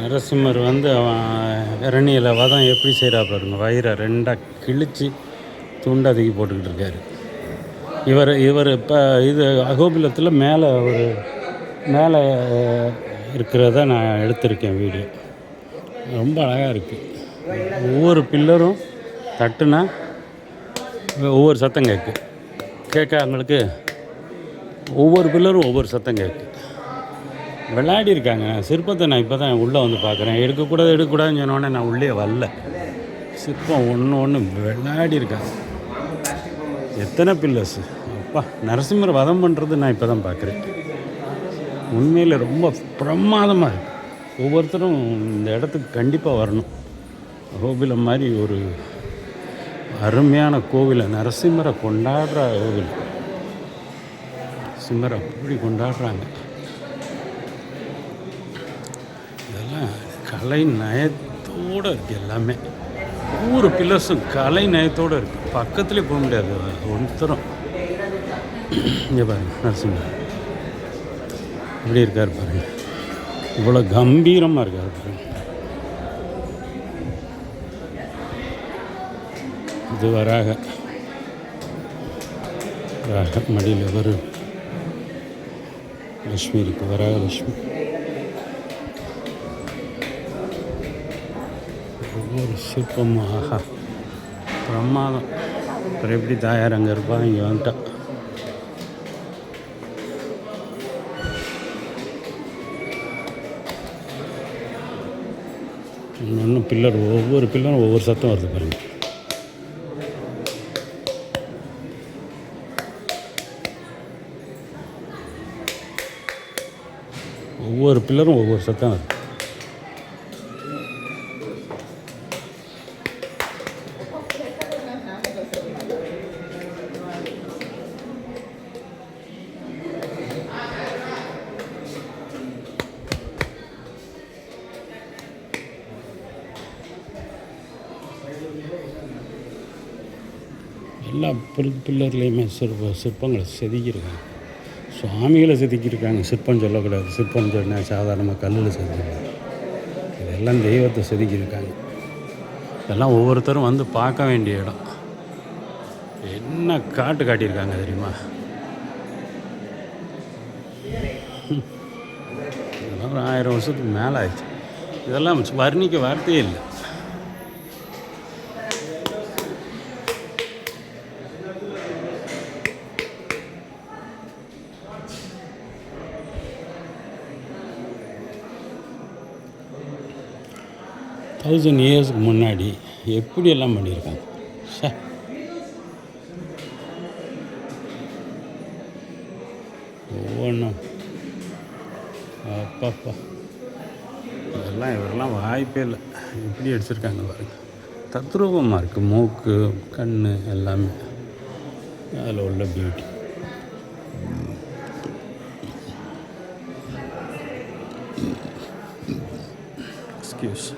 நரசிம்மர் வந்து அவன் இரணியில் வதம் எப்படி செய்கிறா பாருங்க, வயிறை ரெண்டாக கிழித்து துண்டதுக்கி போட்டுக்கிட்டு இருக்காரு. இவர் இப்போ இது அகோபிலத்தில் மேலே ஒரு மேலே இருக்கிறத நான் எடுத்திருக்கேன் வீடியோ. ரொம்ப அழகாக இருக்குது. ஒவ்வொரு பில்லரும் தட்டுனா ஒவ்வொரு சத்தம் கேட்க அவங்களுக்கு ஒவ்வொரு பில்லரும் ஒவ்வொரு சத்தம் விளையாடி இருக்காங்க. சிற்பத்தை நான் இப்போ தான் உள்ளே வந்து பார்க்குறேன். எடுக்கக்கூடாதுன்னு சொன்னோடனே நான் உள்ளே வரல. சிற்பம் ஒன்று விளையாடி இருக்காங்க. எத்தனை பில்லர்ஸ் அப்பா! நரசிம்மர் வதம் பண்ணுறது நான் இப்போ தான் பார்க்குறேன். உண்மையில் ரொம்ப பிரமாதமாக இருக்குது. ஒவ்வொருத்தரும் இந்த இடத்துக்கு கண்டிப்பாக வரணும். கோவிலம் மாதிரி ஒரு அருமையான கோவிலை, நரசிம்மரை கொண்டாடுற கோவில். நரசிம்மரை அப்படி கொண்டாடுறாங்க. இதெல்லாம் கலை நயத்தோடு இருக்குது. எல்லாமே ஒவ்வொரு பில்லர்ஸும் கலை நயத்தோடு இருக்குது. பக்கத்துலேயே போக முடியாது ஒருத்தரும். இங்கே பாருங்கள், நரசிம்மர் எப்படி இருக்கார் பாருங்கள். இவ்வளோ கம்பீரமாக இருக்கார் பாருங்கள். இது வராக மடியில் ஒரு லக்ஷ்மி இருக்குது. வராக லக்ஷ்மி. ஒவ்வொரு சிற்பமும் ஆஹா பிரமாதம். அப்புறம் எப்படி தாயார் அங்கே இருப்பான், இங்கே வந்துட்டா. இன்னும் பில்லர், ஒவ்வொரு பில்லரும் ஒவ்வொரு சத்தம் வருது பாருங்கள். ஒவ்வொரு பில்லரும் ஒவ்வொரு சத்தம் வருது. எல்லா பில்லர்லேயுமே சிற்பங்களை செதுக்கியிருக்காங்க. சுவாமிகளை செதுக்கியிருக்காங்க. சிற்பம் சொல்லக்கூடாது. சிற்பம் சொன்னால் சாதாரணமாக கல்லில் செதுக்கிருக்காங்க. இதெல்லாம் தெய்வத்தை செதுக்கியிருக்காங்க. இதெல்லாம் ஒவ்வொருத்தரும் வந்து பார்க்க வேண்டிய இடம். என்ன காட்டியிருக்காங்க தெரியுமா? இதெல்லாம் 1000 வருஷத்துக்கு மேலே ஆயிடுச்சு. இதெல்லாம் வர்ணிக்க வார்த்தையே இல்லை. தௌசண்ட் இயர்ஸ்க்கு முன்னாடி எப்படியெல்லாம் பண்ணியிருக்காங்க. ஒவ்வொன்றும் அப்பாப்பா, இவரெல்லாம் வாய்ப்பே இல்லை. எப்படி அடிச்சிருக்காங்க பாருங்க. தத்ரூபமாக இருக்குது. மூக்கு, கண் எல்லாமே அதில் உள்ள பியூட்டி. எக்ஸ்கியூஸ்.